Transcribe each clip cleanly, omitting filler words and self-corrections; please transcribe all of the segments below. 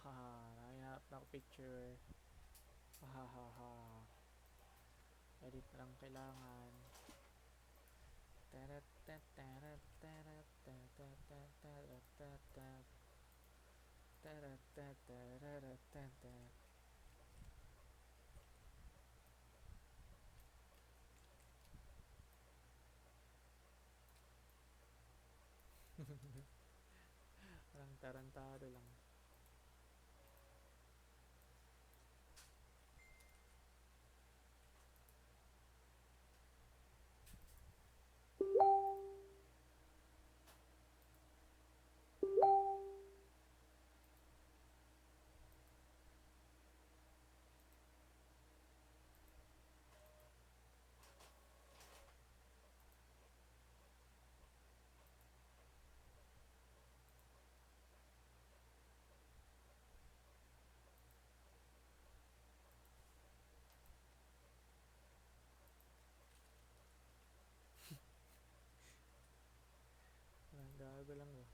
Hahaha, nakahanap na ako picture. Hahaha. Edit na lang kailangan. Tarat tat tarat tarat tarat tarat tarat tarat tarat tarat. Parang tarantado lang. Parang gago lang ba.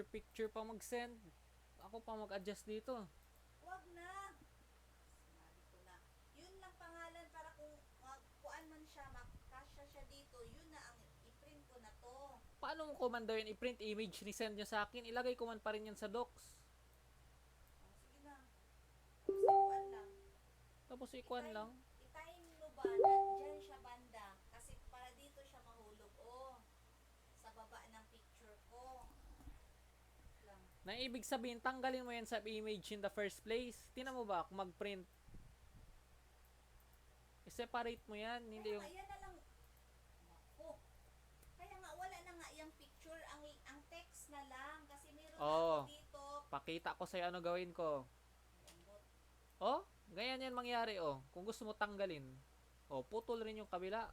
Picture pa mag-send. Ako pa mag-adjust dito. Wag na. Sinabi ko na. Yun lang pangalan para kung magkuan man siya, makasya siya dito, yun na ang i-print ko na to. Paano mo komando yun? I-print image ni send nyo sa akin. Ilagay ko man pa rin yan sa docs. Sige na. Kuan lang. Tapos ikuan lang. I-time mo ba na dyan siya banda? Kasi para dito siya mahulog. Oh, sa baba ng picture ko. Lang. Na ibig sabihin, tanggalin mo yan sa image in the first place. Tingnan mo ba kung mag-print? I-separate mo yan. Hindi yung... Kaya na lang. Naku. Kaya nga wala na nga yung picture. Ang text na lang. Kasi meron Oo. ako dito. Pakita ko sa'yo ano gawin ko. Oh, ganyan yan mangyari oh. Kung gusto mo tanggalin. Oh, putol rin yung kabila.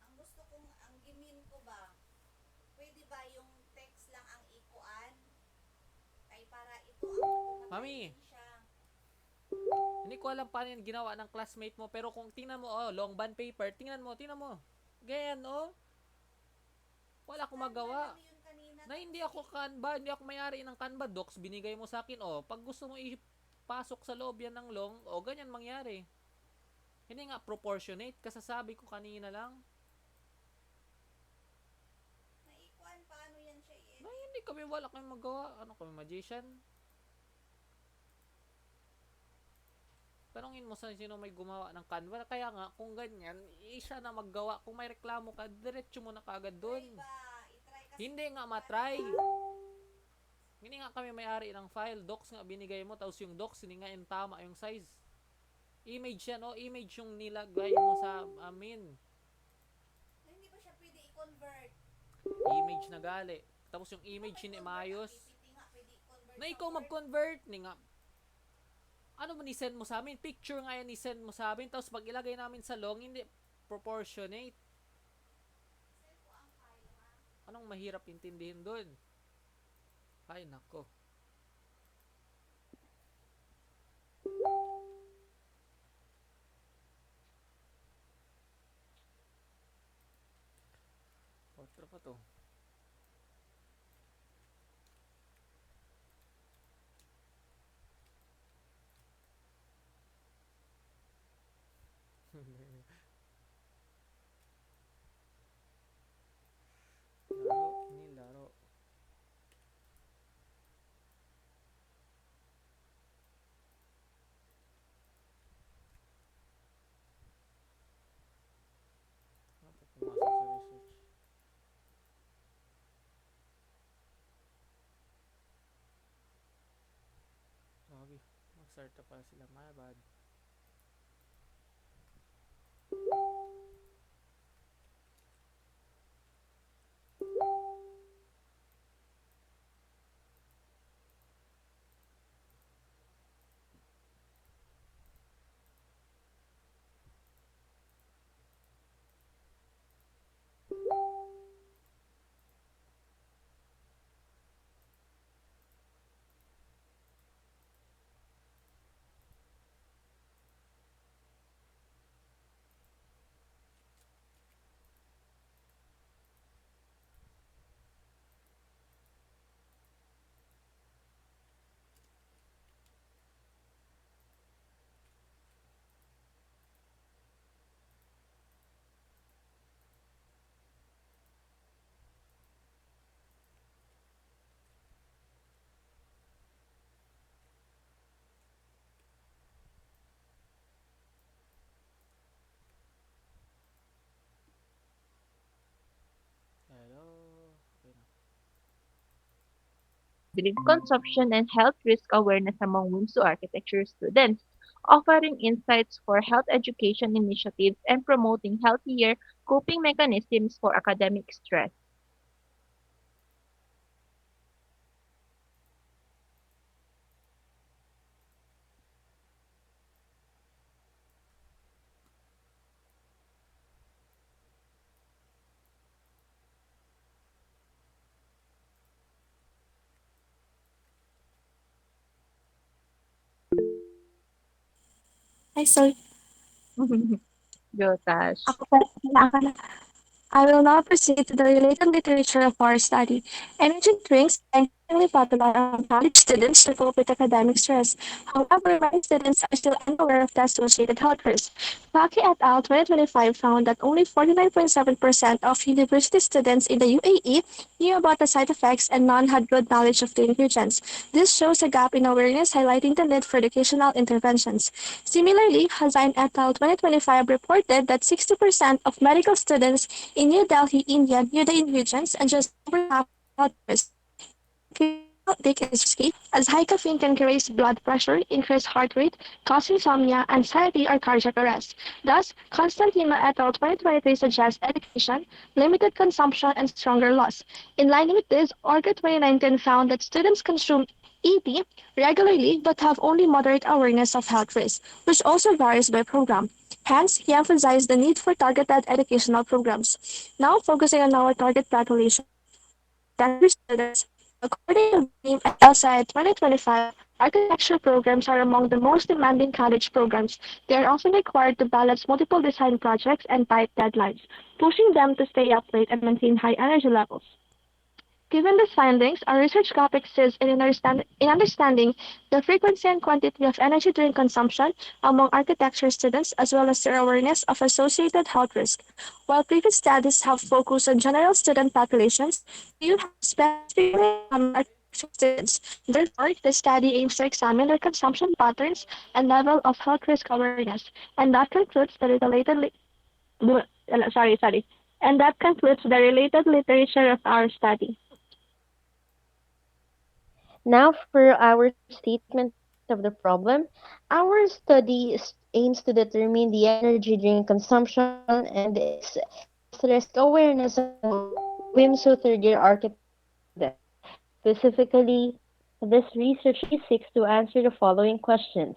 Ang gusto kong, ang gimin ko ba, pwede ba yung text lang ang ikuan? Ay para ito ang Mami, siya. hindi ko alam paano yung ginawa ng classmate mo. Pero kung tingnan mo, oh, long bond paper, tingnan mo. Ganyan, oh. Wala akong magawa. Na hindi ako Canva, hindi ako may-ari ng Canva Docs, binigay mo sa akin, oh. Pag gusto mo ipasok sa loob yan ng long, oh, ganyan mangyari. Hindi nga proportionate, kasasabi ko kanina lang. Naikuan, paano yan siya Na hindi kami, wala kami magawa. Ano kami, magician? Tanungin mo sa sino may gumawa ng Canva. Kaya nga, kung ganyan, siya na maggawa. Kung may reklamo ka, diretso mo na kagad dun. Try ba? I-try kasi Hindi nga kung matry. Canva. Hindi nga kami may-ari ng file. Docs nga binigay mo. Tapos yung docs, hindi nga yung tama yung size. Image yan, oh. Image yung nilagay mo sa amin. Na hindi ba siya pwede i-convert? Image na gali. Tapos yung image hindi maayos. PPT nga pwede i-convert Na sa ikaw Word. mag-convert. Ni nga. Ano mo ni-send mo sa amin? Picture nga yan ni-send mo sa amin. Tapos pag ilagay namin sa long, hindi proportionate. Send ko ang file ha. Anong mahirap intindihin dun? Ay, nako. Otro pa to. Laro, ini laro. Ano pa pumasok sa research? Lagi. Mag-start na pala sila. My bad. Hello. Okay na. Belief consumption and health risk awareness among WIMSU architecture students, offering insights for health education initiatives and promoting healthier coping mechanisms for academic stress. Ay, sorry. Go, Tash. Ako pala. I will now proceed to the related literature of our study. Energy drinks are increasingly popular among college students to cope with academic stress. However, many students are still unaware of the associated health risks. Paki et al. 2025 found that only 49.7% of university students in the UAE knew about the side effects and none had good knowledge of the ingredients. This shows a gap in awareness, highlighting the need for educational interventions. Similarly, Hazain et al. 2025 reported that 60% of medical students in New Delhi, India, knew the ingredients and just over half others. Take is risky, as high caffeine can raise blood pressure, increase heart rate, cause insomnia, anxiety, or cardiac arrest. Thus, Constantino et al. 2023 suggests education, limited consumption, and stronger laws. In line with this, Orga 2019 found that students consume ET regularly but have only moderate awareness of health risks, which also varies by program. Hence, he emphasized the need for targeted educational programs. Now, focusing on our target population, architecture students, according to BEAM and ELSA 2025, architecture programs are among the most demanding college programs. They are often required to balance multiple design projects and tight deadlines, pushing them to stay up late and maintain high energy levels. Given these findings, our research topic is in understanding the frequency and quantity of energy drink consumption among architecture students as well as their awareness of associated health risks. While previous studies have focused on general student populations, you have specifically students. Therefore, the study aims to examine their consumption patterns and level of health risk awareness, and that concludes the and that concludes the related literature of our study. Now, for our statement of the problem, our study aims to determine the energy drink consumption and its health risk awareness among WIMSO third year architect students. Specifically, this research study seeks to answer the following questions.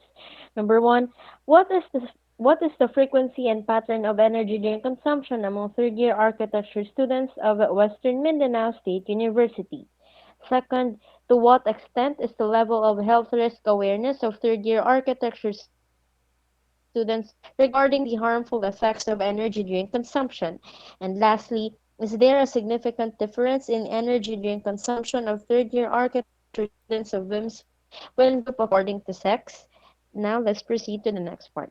Number one, what is the frequency and pattern of energy drink consumption among third year architecture students of Western Mindanao State University? Second, to what extent is the level of health risk awareness of third year architecture students regarding the harmful effects of energy drink consumption? And lastly, is there a significant difference in energy drink consumption of third year architecture students of WIMS when grouped according to sex? Now let's proceed to the next part.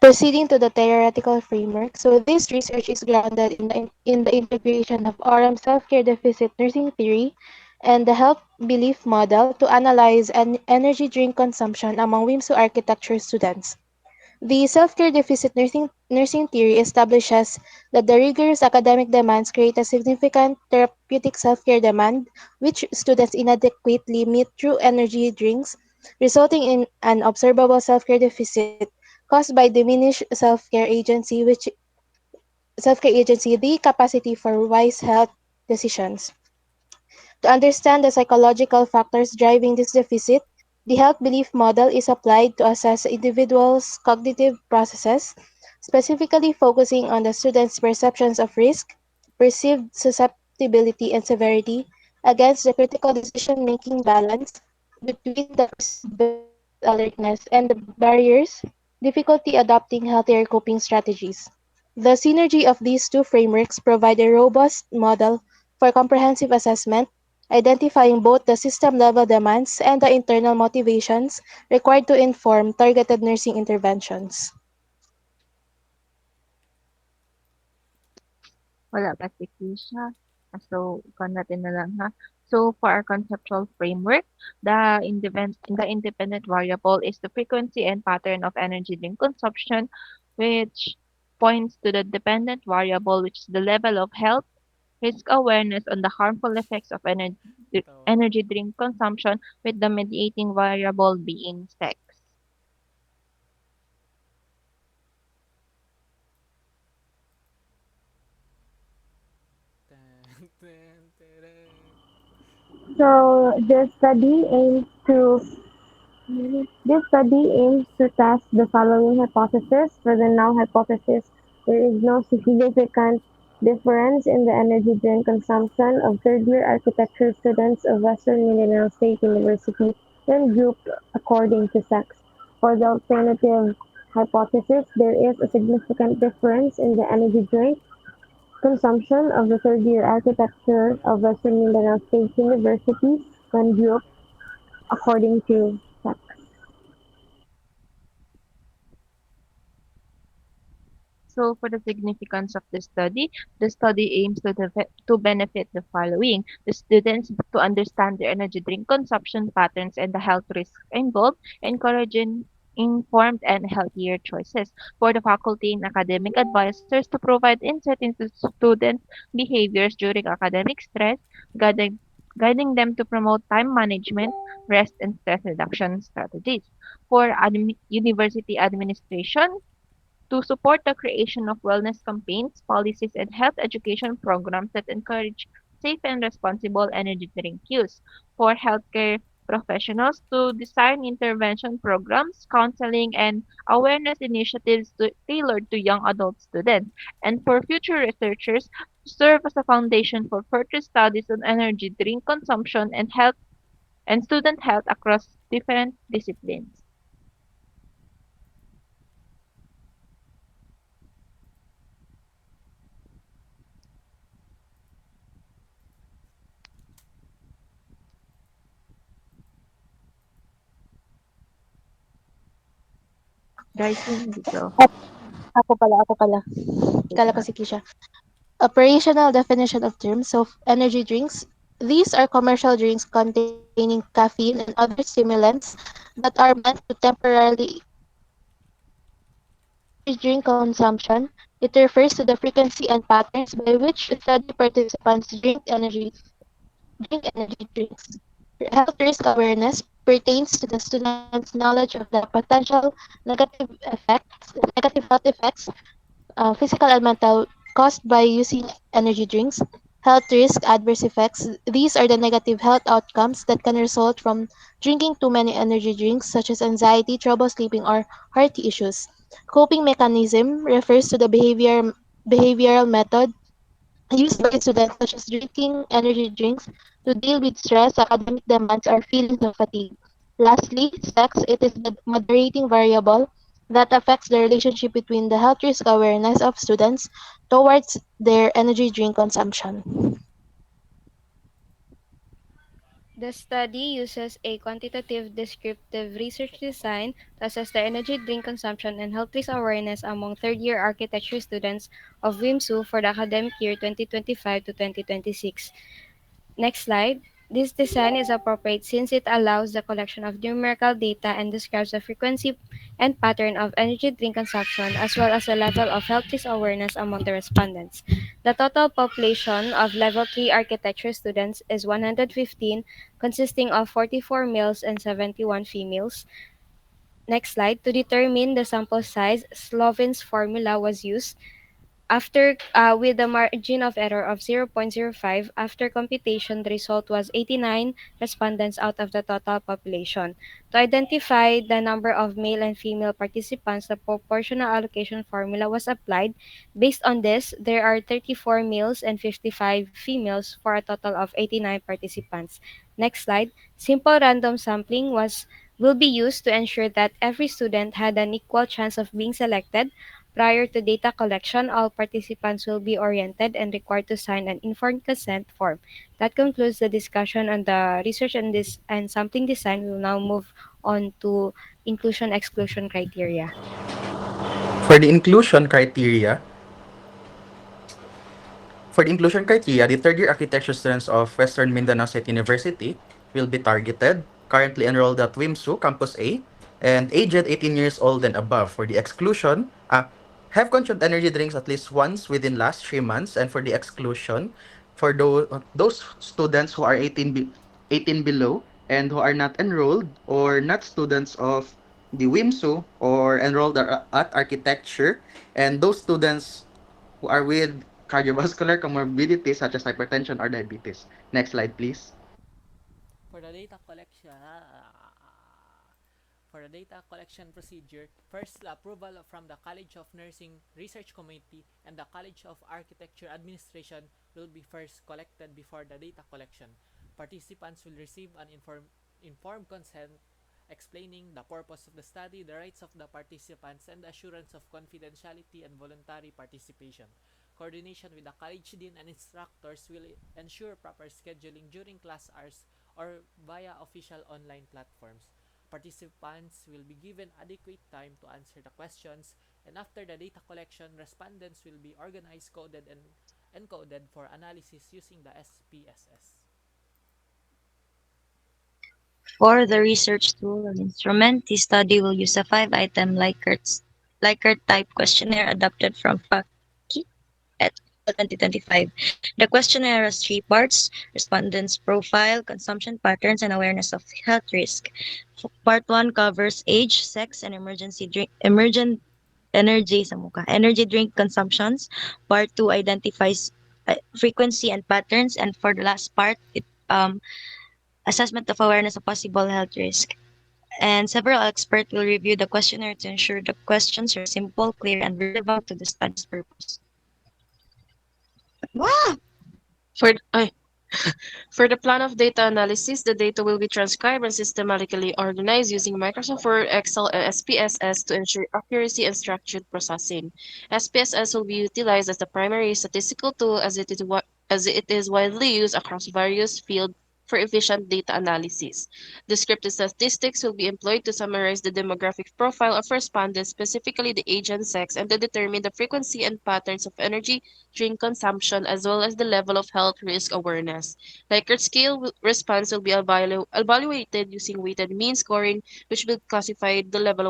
Proceeding to the theoretical framework, so this research is grounded in the integration of RM self-care deficit nursing theory and the health belief model to analyze energy drink consumption among WIMSU architecture students. The self-care deficit nursing theory establishes that the rigorous academic demands create a significant therapeutic self-care demand, which students inadequately meet through energy drinks, resulting in an observable self-care deficit caused by diminished self-care agency, the capacity for wise health decisions. To understand the psychological factors driving this deficit, the health belief model is applied to assess individuals' cognitive processes, specifically focusing on the student's perceptions of risk, perceived susceptibility and severity, against the critical decision-making balance between the perceived benefit alertness and the barriers, difficulty adopting healthier coping strategies. The synergy of these two frameworks provide a robust model for comprehensive assessment, identifying both the system-level demands and the internal motivations required to inform targeted nursing interventions. Wala pa si Kisha. So, ikaw natin na lang ha. So, for our conceptual framework, the independent variable is the frequency and pattern of energy drink consumption, which points to the dependent variable, which is the level of health risk awareness on the harmful effects of Tawa. energy drink consumption, with the mediating variable being sex. Tan, tan, taran. So this study aims to test the following hypothesis. For the null hypothesis, there is no significant difference in the energy drink consumption of third-year architecture students of Western Mindanao State University when grouped according to sex. For the alternative hypothesis, there is a significant difference in the energy drink consumption of the third-year architecture of Western Mindanao State University when grouped according to sex. So, for the significance of the study aims to benefit the following: the students to understand their energy drink consumption patterns and the health risks involved, encouraging informed and healthier choices. For the faculty and academic advisors to provide insight into students' behaviors during academic stress, guiding, guiding them to promote time management, rest, and stress reduction strategies. For university administration, to support the creation of wellness campaigns, policies, and health education programs that encourage safe and responsible energy drink use. For healthcare professionals, to design intervention programs, counseling, and awareness initiatives tailored to young adult students. And for future researchers, to serve as a foundation for further studies on energy drink consumption and health and student health across different disciplines. Guys, hindi ko. Ako pala. Kala ko Wait si lang. Kisha. Operational definition of terms of energy drinks. These are commercial drinks containing caffeine and other stimulants that are meant to temporarily increase drink consumption. It refers to the frequency and patterns by which study participants drink energy drinks. Health risk awareness pertains to the student's knowledge of the potential negative health effects, physical and mental, caused by using energy drinks. Health risk adverse effects. These are the negative health outcomes that can result from drinking too many energy drinks, such as anxiety, trouble sleeping, or heart issues. Coping mechanism refers to the behavioral method used by students, such as drinking energy drinks, to deal with stress, academic demands, or feelings of fatigue. Lastly, sex. It is the moderating variable that affects the relationship between the health risk awareness of students towards their energy drink consumption. The study uses a quantitative descriptive research design to assess the energy drink consumption and health risk awareness among third year architecture students of WIMSU for the academic year 2025 to 2026. Next slide. This design is appropriate since it allows the collection of numerical data and describes the frequency and pattern of energy drink consumption as well as the level of health risk awareness among the respondents. The total population of level 3 architecture students is 115, consisting of 44 males and 71 females. Next slide. To determine the sample size, Slovin's formula was used after with a margin of error of 0.05, after computation, the result was 89 respondents out of the total population. To identify the number of male and female participants, the proportional allocation formula was applied. Based on this, there are 34 males and 55 females for a total of 89 participants. Next slide. Simple random sampling will be used to ensure that every student had an equal chance of being selected. Prior to data collection, all participants will be oriented and required to sign an informed consent form. That concludes the discussion on the research and sampling design. We will now move on to inclusion exclusion criteria. For the inclusion criteria, For the inclusion criteria, the third year architecture students of Western Mindanao State University will be targeted, currently enrolled at WIMSU Campus A, and aged 18 years old and above. For the exclusion, have consumed energy drinks at least once within last 3 months, and for the exclusion, for those students who are 18 below and who are not enrolled or not students of the WIMSU or enrolled at architecture, and those students who are with cardiovascular comorbidities such as hypertension or diabetes. Next slide, please. For the data collection, procedure, first the approval from the College of Nursing Research Committee and the College of Architecture Administration will be first collected before the data collection. Participants will receive an informed consent explaining the purpose of the study, the rights of the participants, and the assurance of confidentiality and voluntary participation. Coordination with the college dean and instructors will ensure proper scheduling during class hours or via official online platforms. Participants will be given adequate time to answer the questions, and after the data collection, respondents will be organized, coded, and encoded for analysis using the SPSS. For the research tool and instrument, the study will use a 5-item Likert type questionnaire adapted from FACI at 2025. The questionnaire has three parts: respondents' profile, consumption patterns, and awareness of health risk. Part 1 covers age, sex, and emergent energy drink consumptions. Part 2 identifies frequency and patterns, and for the last part, it assessment of awareness of possible health risk. And several experts will review the questionnaire to ensure the questions are simple, clear, and relevant to the study's purpose. Wow! For for the plan of data analysis, the data will be transcribed and systematically organized using Microsoft Word, Excel, and SPSS to ensure accuracy and structured processing. SPSS will be utilized as the primary statistical tool as it is widely used across various fields for efficient data analysis. Descriptive statistics will be employed to summarize the demographic profile of respondents, specifically the age and sex, and to determine the frequency and patterns of energy drink consumption as well as the level of health risk awareness. Likert scale response will be evaluated using weighted mean scoring, which will classify the level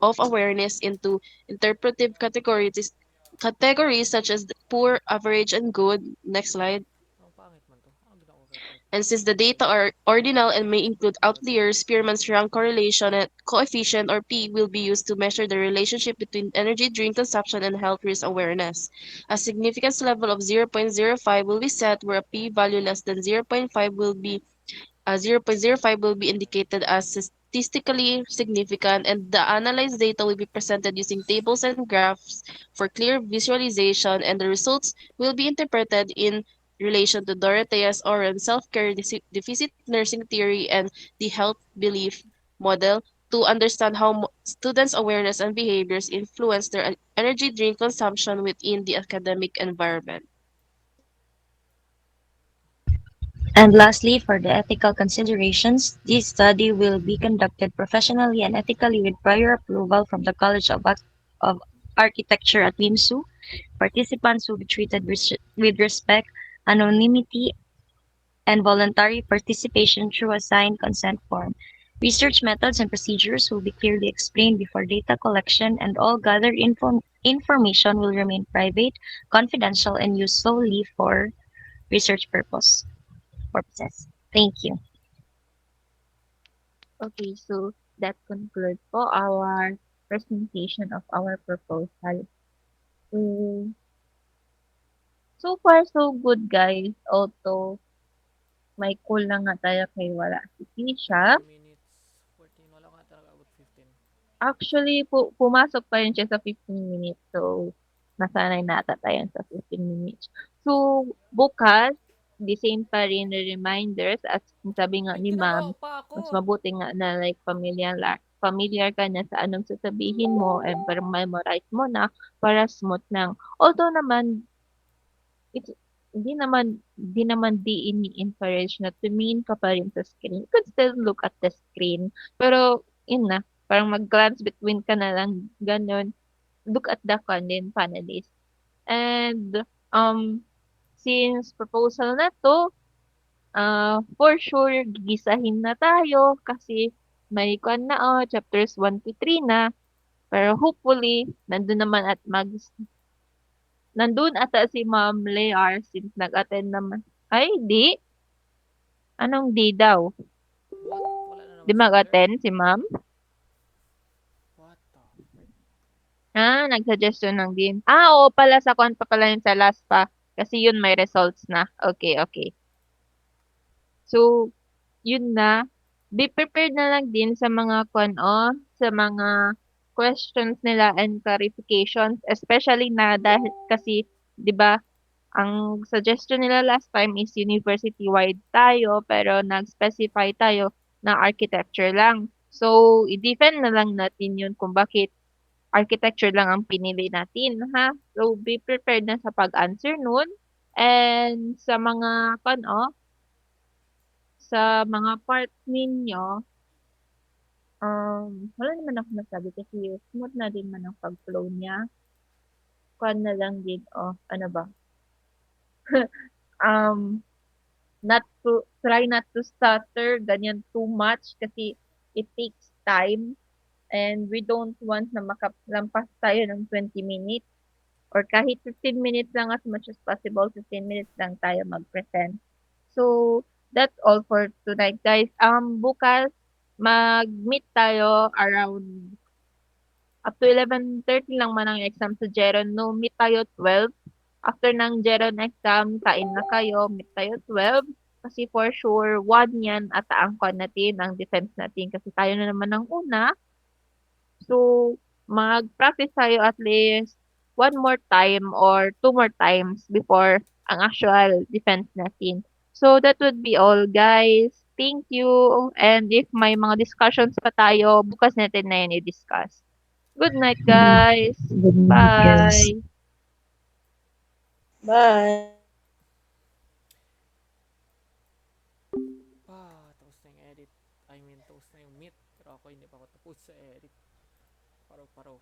of awareness into interpretive categories such as poor, average, and good. Next slide. Ang pangit man to. Ang ginawa ko report. And since the data are ordinal and may include outliers, Spearman's rank correlation and coefficient or P will be used to measure the relationship between energy drink consumption and health risk awareness. A significance level of 0.05 will be set where a P value less than zero point 0.5 will be 0.05 will be indicated as statistically significant, and the analyzed data will be presented using tables and graphs for clear visualization, and the results will be interpreted in relation to Dorothea's Oren self-care deficit nursing theory and the health belief model to understand how students' awareness and behaviors influence their energy drink consumption within the academic environment. And lastly, for the ethical considerations, this study will be conducted professionally and ethically with prior approval from the College of Architecture at WIMSU. Participants will be treated with respect, anonymity, and voluntary participation through a signed consent form. Research methods and procedures will be clearly explained before data collection, and all gathered information will remain private, confidential, and used solely for research purposes. Thank you. Okay, so that concludes po our presentation of our proposal. So, so far, so good, guys. Although, may kulang nga tayo kay wala si Tisha. 4 minutes. 14. Wala ka talaga about 15. Actually, pumasok pa yun siya sa 15 minutes. So, nasanay na ata tayo sa 15 minutes. So, bukas, the same pa rin the reminders at sabi nga Ay, ni ginagawa ma'am, pa ako. mas mabuti nga na like familiar ka na sa anong sasabihin mo and para memorize mo na para smooth lang. Although naman, it's hindi naman ini-encourage na tumingin ka pa rin sa screen. You could still look at the screen. Pero, yun na, parang mag-glance between ka na lang, ganun. Look at the content panelists. And, since proposal na to, for sure, gigisahin na tayo kasi may chapters 1 to 3 na. Pero hopefully, nandun ata si Ma'am Lear since nag-attend naman. Ay, di. Anong di daw? What? Wala na Di naman si Claire? mag-attend si Ma'am? What the frick? Nag-suggest yun ng game. Oo pala, sa kwan pa pala yun sa last pa. Kasi yun may results na. Okay, okay. So, yun na. Be prepared na lang din sa mga sa mga questions nila and clarifications, especially na dahil kasi, 'di ba, ang suggestion nila last time is university-wide tayo, pero nag-specify tayo na architecture lang. So, i-defend na lang natin yun kung bakit architecture lang ang pinili natin, ha? So, be prepared na sa pag-answer nun. And sa mga sa mga part ninyo, wala naman ako masabi kasi smooth na din man ang pag-flow niya. Kwan na lang din, ano ba? um, try not to stutter, ganyan too much kasi it takes time and we don't want na makalampas tayo ng 20 minutes or kahit 15 minutes lang as much as possible, 15 minutes lang tayo mag-present. So, that's all for tonight, guys. Bukas, mag-meet tayo around up to 11:30 lang man ang exam sa Jeron. No, meet tayo 12. After ng Jeron exam, kain na kayo, meet tayo 12. Kasi for sure, 1 yan at ang natin, ang defense natin. Kasi tayo na naman ang una. So, mag-practice tayo at least 1 more time or 2 more times before ang actual defense natin. So, that would be all, guys. Thank you. And if may mga discussions pa tayo, bukas natin na yun i-discuss. Good night, guys. Good night, guys. Bye. Bye. Pusa Eric. Paro-paro.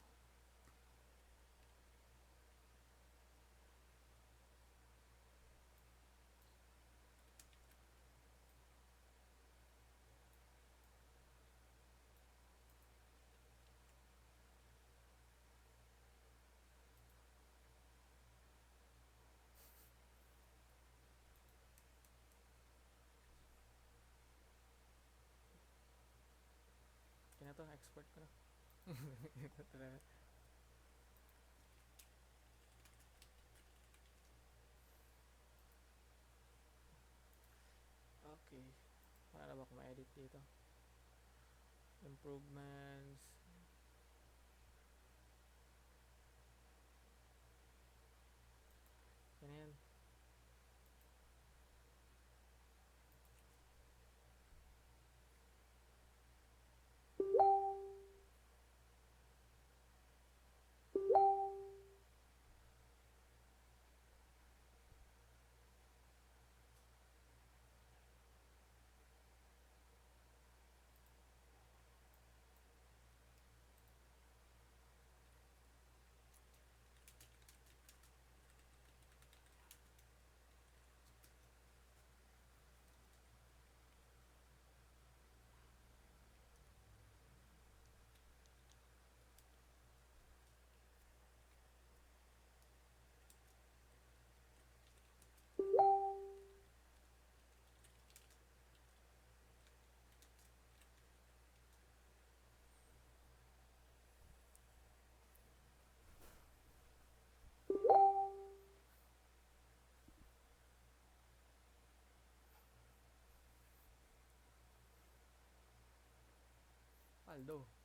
Kaya to, export ko na. Ito talaga. Okay. Para ba kung ma-edit dito? Improvements. Yan yan. Aldo.